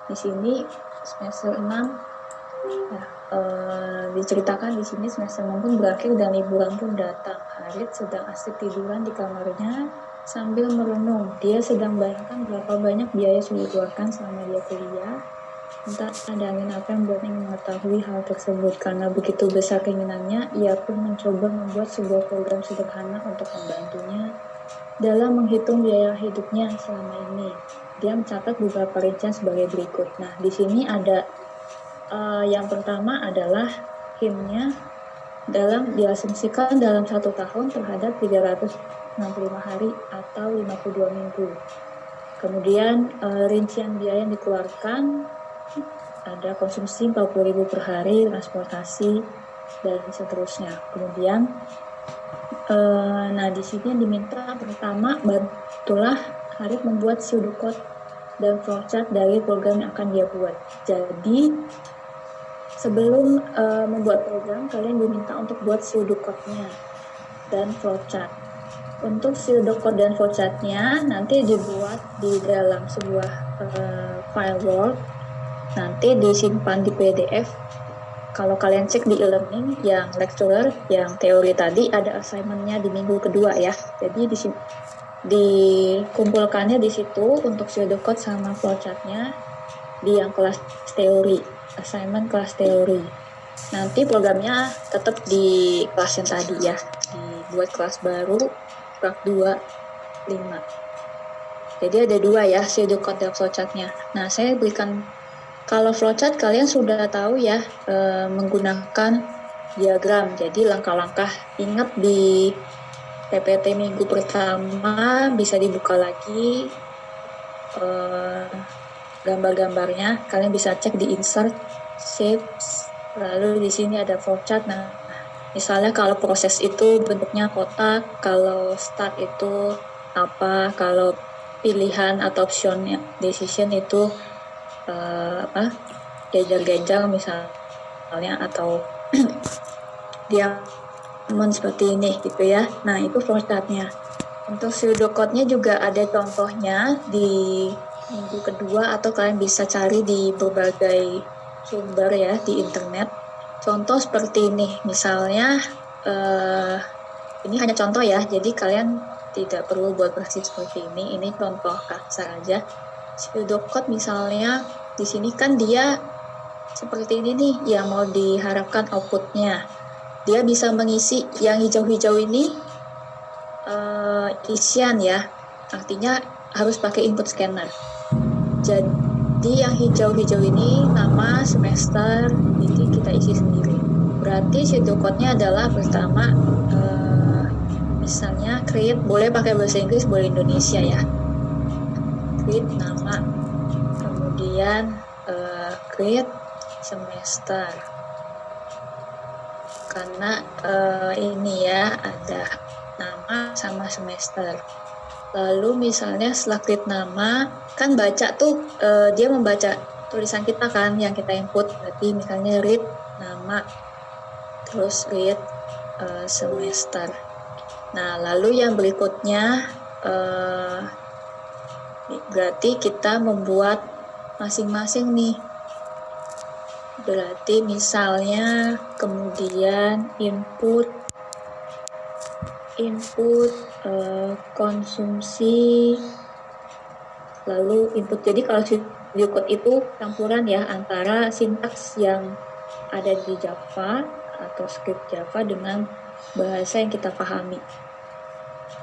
Di sini semester 6 diceritakan di sini semester 6 pun berakhir dan liburan pun datang. Harit sedang asik tiduran di kamarnya sambil merenung. Dia sedang bayangkan berapa banyak biaya sudah dikeluarkan selama dia kuliah. Entah ada angin apa yang membuatnya mengetahui hal tersebut. Karena begitu besar keinginannya, ia pun mencoba membuat sebuah program sederhana untuk membantunya dalam menghitung biaya hidupnya selama ini. Dia mencatat beberapa rincian sebagai berikut. Nah, di sini ada yang pertama adalah HIM-nya diasumsikan dalam 1 tahun terhadap 365 hari atau 52 minggu. Kemudian rincian biaya yang dikeluarkan ada konsumsi 40.000 per hari, transportasi, dan seterusnya. Kemudian di sini yang diminta pertama, bantulah Harit membuat pseudocode dan flowchart dari program yang akan dia buat. Jadi sebelum membuat program, kalian diminta untuk buat pseudocode-nya dan flowchart. Untuk pseudocode dan flowchart-nya nanti dibuat di dalam sebuah file Word, nanti disimpan di PDF. Kalau kalian cek di e-learning yang lecturer, yang teori tadi ada assignment-nya di minggu kedua ya. Jadi dikumpulkannya di situ untuk pseudocode sama flowchart-nya di yang kelas teori, assignment kelas teori. Nanti programnya tetap di kelas yang tadi ya, dibuat kelas baru, kelas 2, 5. Jadi ada 2 ya, pseudocode dan flowchart-nya. Nah, saya berikan, kalau flowchart kalian sudah tahu ya, menggunakan diagram. Jadi langkah-langkah, ingat di PPT minggu pertama bisa dibuka lagi gambar-gambarnya. Kalian bisa cek di insert, shapes, lalu di sini ada flowchart. Nah, misalnya kalau proses itu bentuknya kotak, kalau start itu apa, kalau pilihan atau optionnya decision itu genjang-genjang misalnya, atau diamond seperti ini gitu ya. Nah, itu flowchartnya. Untuk pseudocode-nya juga ada contohnya di minggu kedua, atau kalian bisa cari di berbagai sumber ya di internet. Contoh seperti ini, misalnya ini hanya contoh ya, jadi kalian tidak perlu buat persis seperti ini. Ini contoh kasar aja. Pseudocode misalnya di sini kan dia seperti ini nih yang mau diharapkan outputnya. Dia bisa mengisi yang hijau-hijau ini isian ya, artinya harus pakai input scanner. Jadi yang hijau-hijau ini nama, semester, ini kita isi sendiri. Berarti pseudocode-nya adalah pertama misalnya create, boleh pakai bahasa Inggris, boleh Indonesia ya. Create nama, kemudian create semester, karena ini ya ada nama sama semester. Lalu misalnya setelah create nama, kan baca tuh dia membaca tulisan kita kan yang kita input. Berarti misalnya read nama, terus read semester. Nah, lalu yang berikutnya berarti kita membuat masing-masing nih. Berarti misalnya kemudian input konsumsi, lalu input. Jadi kalau pseudocode itu campuran ya antara sintaks yang ada di Java atau script Java dengan bahasa yang kita pahami.